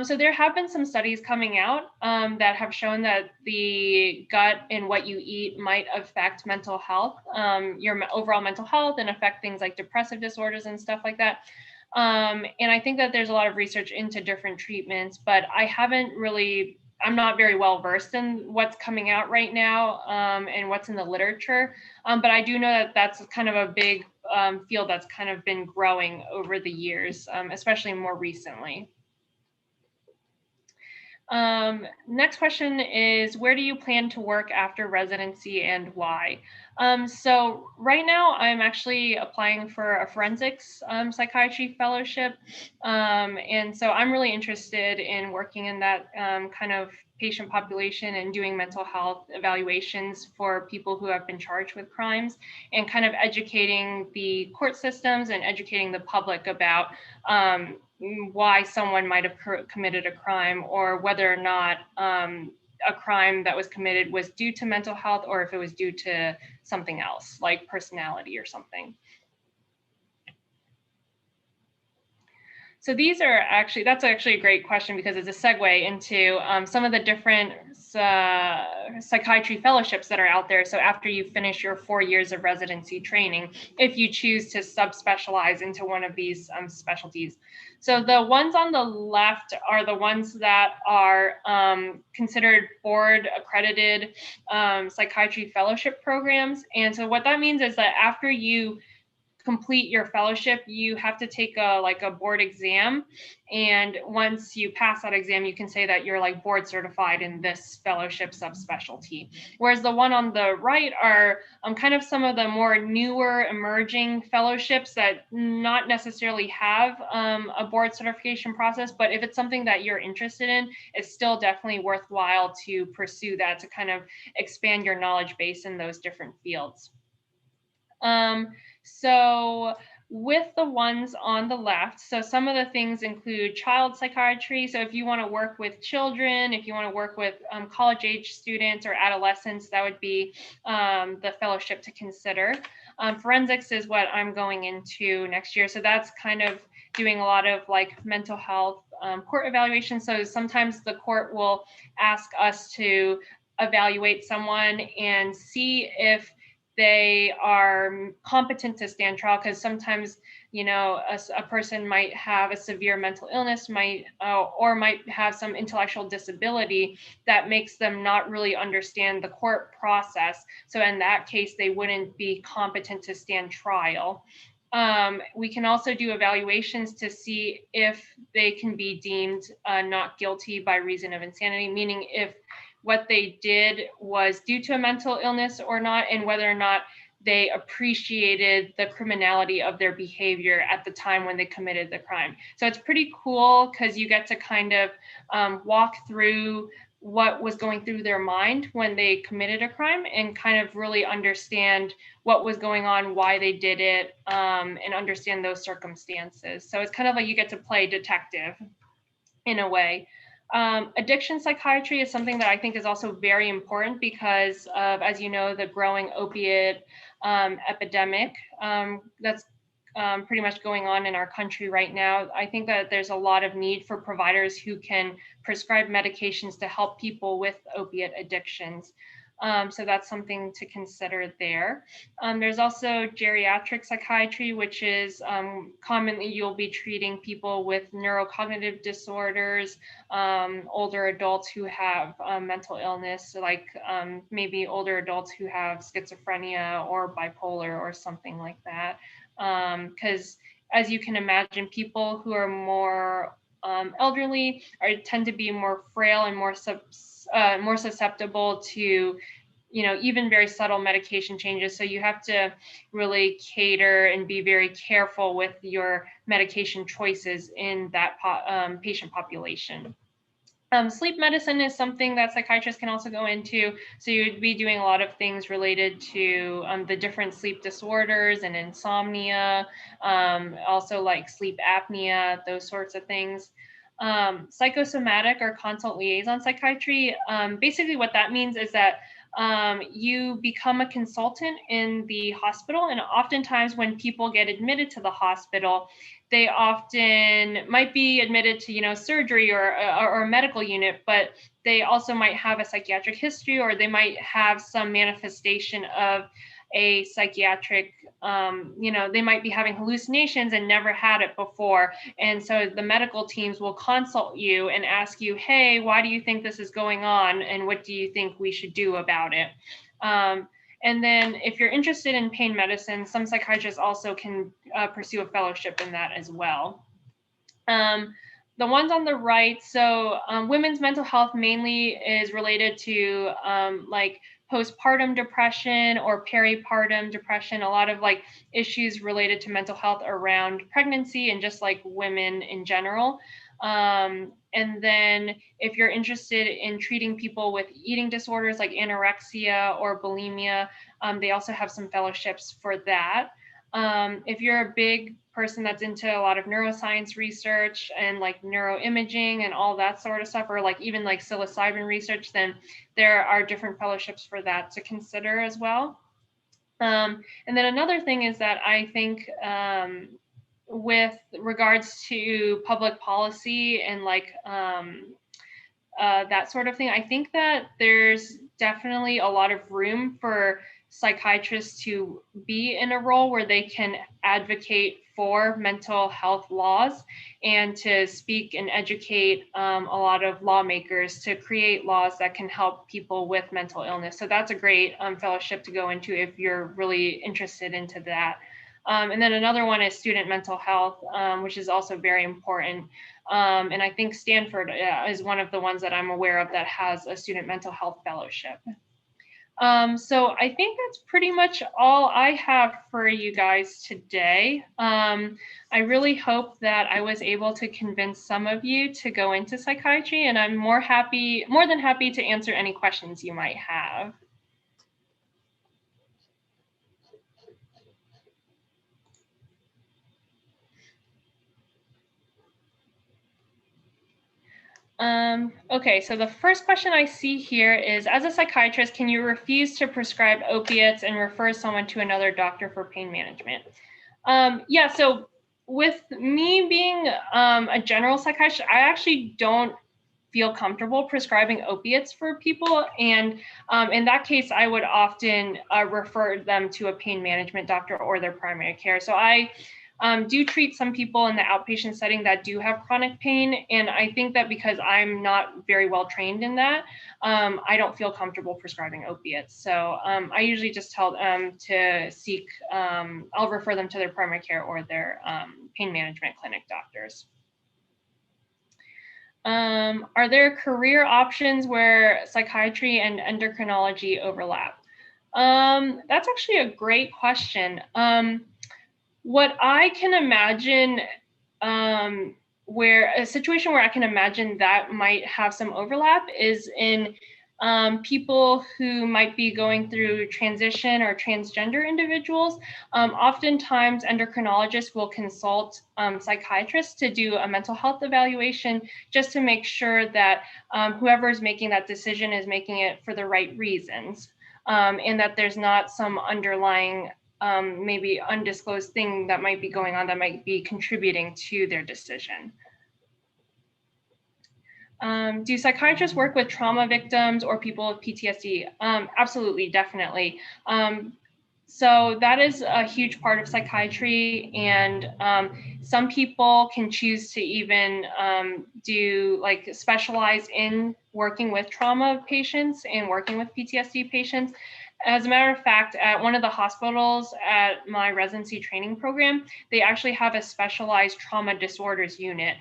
So there have been some studies coming out that have shown that the gut and what you eat might affect mental health, your overall mental health, and affect things like depressive disorders and stuff like that. And I think that there's a lot of research into different treatments, but I'm not very well versed in what's coming out right now and what's in the literature. But I do know that that's kind of a big field that's kind of been growing over the years, especially more recently. Next question is, where do you plan to work after residency and why? So right now I'm actually applying for a forensics psychiatry fellowship. And so I'm really interested in working in that kind of patient population and doing mental health evaluations for people who have been charged with crimes, and kind of educating the court systems and educating the public about why someone might have committed a crime, or whether or not a crime that was committed was due to mental health, or if it was due to something else like personality or something. So that's actually a great question, because it's a segue into some of the different psychiatry fellowships that are out there. So after you finish your 4 years of residency training, if you choose to subspecialize into one of these specialties. So the ones on the left are the ones that are considered board accredited psychiatry fellowship programs. And so what that means is that after you complete your fellowship, you have to take a board exam, and once you pass that exam, you can say that you're like board certified in this fellowship subspecialty. Whereas the one on the right are kind of some of the more newer emerging fellowships that not necessarily have a board certification process, but if it's something that you're interested in, it's still definitely worthwhile to pursue that, to kind of expand your knowledge base in those different fields. So with the ones on the left, so some of the things include child psychiatry. So if you want to work with children, if you want to work with college age students or adolescents, that would be the fellowship to consider. Forensics is what I'm going into next year. So that's kind of doing a lot of like mental health court evaluation. So sometimes the court will ask us to evaluate someone and see if they are competent to stand trial, because sometimes, a person might have a severe mental illness, or might have some intellectual disability that makes them not really understand the court process. So in that case, they wouldn't be competent to stand trial. We can also do evaluations to see if they can be deemed not guilty by reason of insanity, meaning if what they did was due to a mental illness or not, and whether or not they appreciated the criminality of their behavior at the time when they committed the crime. So it's pretty cool, because you get to kind of walk through what was going through their mind when they committed a crime, and kind of really understand what was going on, why they did it, and understand those circumstances. So it's kind of like you get to play detective in a way. Addiction psychiatry is something that I think is also very important because of, as you know, the growing opiate epidemic that's pretty much going on in our country right now. I think that there's a lot of need for providers who can prescribe medications to help people with opiate addictions. So that's something to consider there. There's also geriatric psychiatry, which is commonly you'll be treating people with neurocognitive disorders, older adults who have mental illness, so like maybe older adults who have schizophrenia or bipolar or something like that. Because as you can imagine, people who are more elderly tend to be more frail and more susceptible to, even very subtle medication changes. So you have to really cater and be very careful with your medication choices in that patient population. Sleep medicine is something that psychiatrists can also go into. So you'd be doing a lot of things related to the different sleep disorders and insomnia, also like sleep apnea, those sorts of things. Psychosomatic or consult liaison psychiatry, basically what that means is that you become a consultant in the hospital, and oftentimes when people get admitted to the hospital, they often might be admitted to, surgery or a medical unit, but they also might have a psychiatric history, or they might have some manifestation of a psychiatric, they might be having hallucinations and never had it before. And so the medical teams will consult you and ask you, hey, why do you think this is going on? And what do you think we should do about it? And then if you're interested in pain medicine, some psychiatrists also can pursue a fellowship in that as well. The ones on the right, so women's mental health mainly is related to like postpartum depression or peripartum depression, a lot of like issues related to mental health around pregnancy and just like women in general. And then if you're interested in treating people with eating disorders like anorexia or bulimia, they also have some fellowships for that. If you're a big person that's into a lot of neuroscience research and like neuroimaging and all that sort of stuff, or like even like psilocybin research, then there are different fellowships for that to consider as well. And then another thing is that I think with regards to public policy and like that sort of thing, I think that there's definitely a lot of room for psychiatrists to be in a role where they can advocate for mental health laws and to speak and educate a lot of lawmakers to create laws that can help people with mental illness. So that's a great fellowship to go into if you're really interested into that. And then another one is student mental health, which is also very important. And I think Stanford is one of the ones that I'm aware of that has a student mental health fellowship. So I think that's pretty much all I have for you guys today. I really hope that I was able to convince some of you to go into psychiatry, and I'm more than happy to answer any questions you might have. Okay, so the first question I see here is, as a psychiatrist, can you refuse to prescribe opiates and refer someone to another doctor for pain management? Yeah, so with me being a general psychiatrist, I actually don't feel comfortable prescribing opiates for people. And in that case, I would often refer them to a pain management doctor or their primary care. So I do treat some people in the outpatient setting that do have chronic pain. And I think that because I'm not very well trained in that, I don't feel comfortable prescribing opiates. So I usually just tell them to seek, I'll refer them to their primary care or their pain management clinic doctors. Are there career options where psychiatry and endocrinology overlap? That's actually a great question. What I can imagine where a situation where I can imagine that might have some overlap is in people who might be going through transition or transgender individuals. Oftentimes, endocrinologists will consult psychiatrists to do a mental health evaluation just to make sure that whoever is making that decision is making it for the right reasons, and that there's not some underlying maybe undisclosed thing that might be going on that might be contributing to their decision. Do psychiatrists work with trauma victims or people with PTSD? Absolutely, definitely. So that is a huge part of psychiatry, and some people can choose to even do like specialize in working with trauma patients and working with PTSD patients. As a matter of fact, at one of the hospitals at my residency training program, they actually have a specialized trauma disorders unit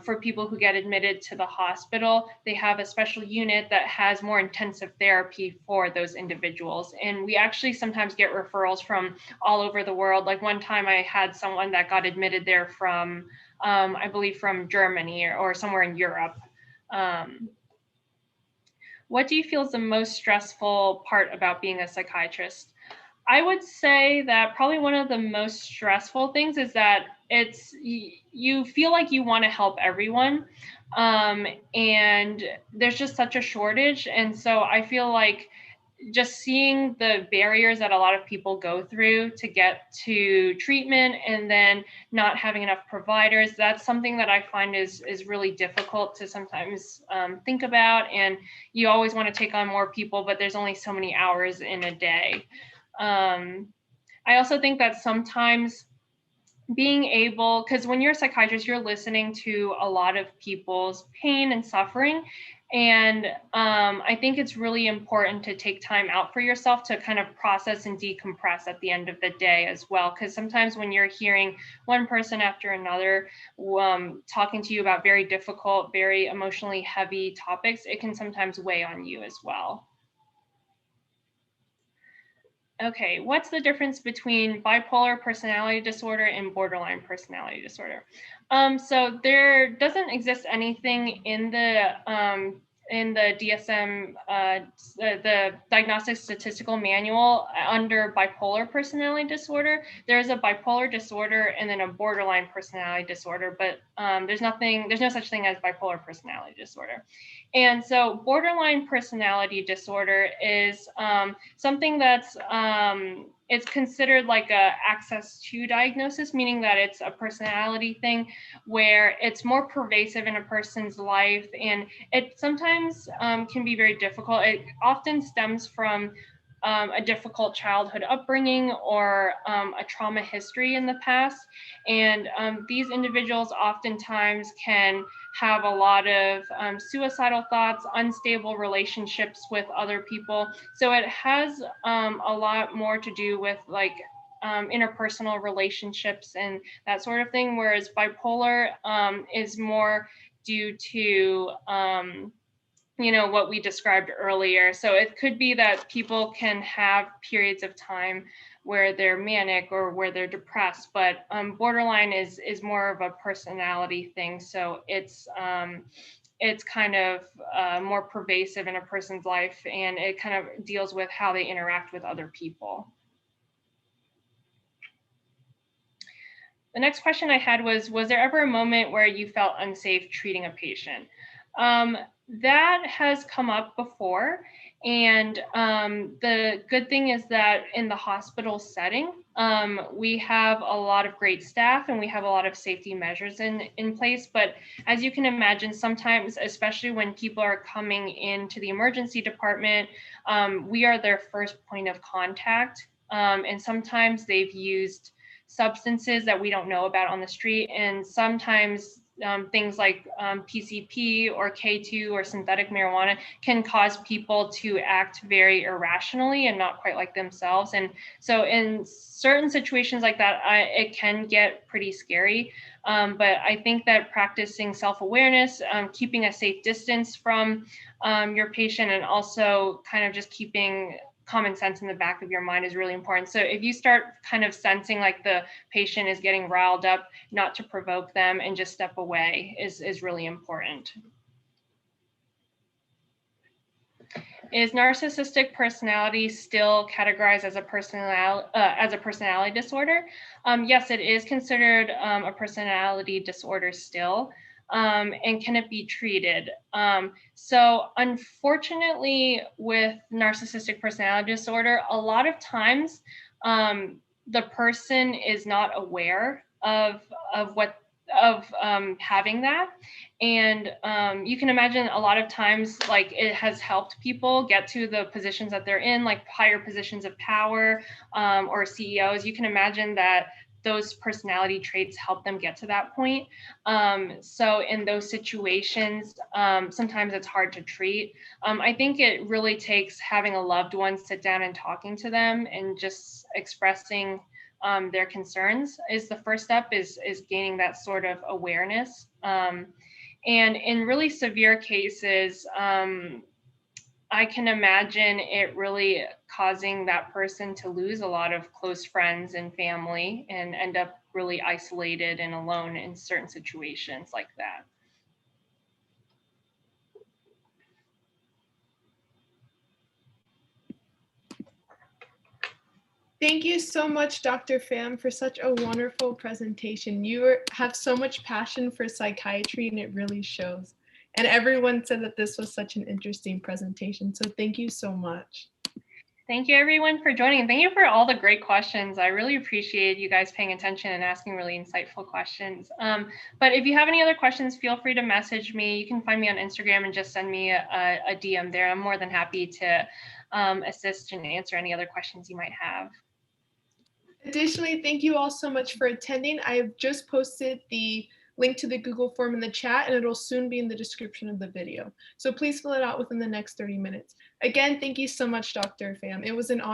for people who get admitted to the hospital. They have a special unit that has more intensive therapy for those individuals. And we actually sometimes get referrals from all over the world. Like one time I had someone that got admitted there from, I believe from Germany or somewhere in Europe. What do you feel is the most stressful part about being a psychiatrist? I would say that probably one of the most stressful things is that you feel like you want to help everyone, and there's just such a shortage. And so I feel like just seeing the barriers that a lot of people go through to get to treatment and then not having enough providers, that's something that I find is really difficult to sometimes think about. And you always want to take on more people, but there's only so many hours in a day. I also think that sometimes being able, because when you're a psychiatrist, you're listening to a lot of people's pain and suffering. And I think it's really important to take time out for yourself to kind of process and decompress at the end of the day as well. Because sometimes when you're hearing one person after another talking to you about very difficult, very emotionally heavy topics, it can sometimes weigh on you as well. Okay, what's the difference between bipolar personality disorder and borderline personality disorder? So there doesn't exist anything in the DSM, the Diagnostic Statistical Manual under bipolar personality disorder. There's a bipolar disorder and then a borderline personality disorder, but there's no such thing as bipolar personality disorder. And so borderline personality disorder is something that's it's considered like a access to diagnosis, meaning that it's a personality thing where it's more pervasive in a person's life, and it sometimes can be very difficult. It often stems from a difficult childhood upbringing or a trauma history in the past. And these individuals oftentimes can have a lot of suicidal thoughts, unstable relationships with other people. So it has a lot more to do with like interpersonal relationships and that sort of thing, whereas bipolar is more due to what we described earlier. So it could be that people can have periods of time where they're manic or where they're depressed, but borderline is more of a personality thing. So it's kind of more pervasive in a person's life, and it kind of deals with how they interact with other people. The next question I had was there ever a moment where you felt unsafe treating a patient? That has come up before. And the good thing is that in the hospital setting, we have a lot of great staff and we have a lot of safety measures in place. But as you can imagine, sometimes, especially when people are coming into the emergency department, we are their first point of contact. And sometimes they've used substances that we don't know about on the street. And sometimes things like PCP or K2 or synthetic marijuana can cause people to act very irrationally and not quite like themselves. And so in certain situations like that, it can get pretty scary. But I think that practicing self-awareness, keeping a safe distance from your patient, and also kind of just keeping common sense in the back of your mind is really important. So if you start kind of sensing like the patient is getting riled up, not to provoke them and just step away is really important. Is narcissistic personality still categorized as a personality disorder? Yes, it is considered a personality disorder still. And can it be treated? So unfortunately, with narcissistic personality disorder, a lot of times the person is not aware of having that. And you can imagine a lot of times, like, it has helped people get to the positions that they're in, like higher positions of power or CEOs. You can imagine that those personality traits help them get to that point. So in those situations, sometimes it's hard to treat. I think it really takes having a loved one sit down and talking to them and just expressing their concerns is the first step, is gaining that sort of awareness. And in really severe cases, I can imagine it really causing that person to lose a lot of close friends and family and end up really isolated and alone in certain situations like that.
Thank you so much, Dr. Pham, for such a wonderful presentation. You have so much passion for psychiatry, and it really shows. And everyone said that this was such an interesting presentation. So thank you so much.
Thank you, everyone, for joining. And thank you for all the great questions. I really appreciate you guys paying attention and asking really insightful questions. But if you have any other questions, feel free to message me. You can find me on Instagram and just send me a DM there. I'm more than happy to assist and answer any other questions you might have.
Additionally, thank you all so much for attending. I have just posted the link to the Google form in the chat, and it'll soon be in the description of the video. So please fill it out within the next 30 minutes. Again, thank you so much, Dr. Pham. It was an honor.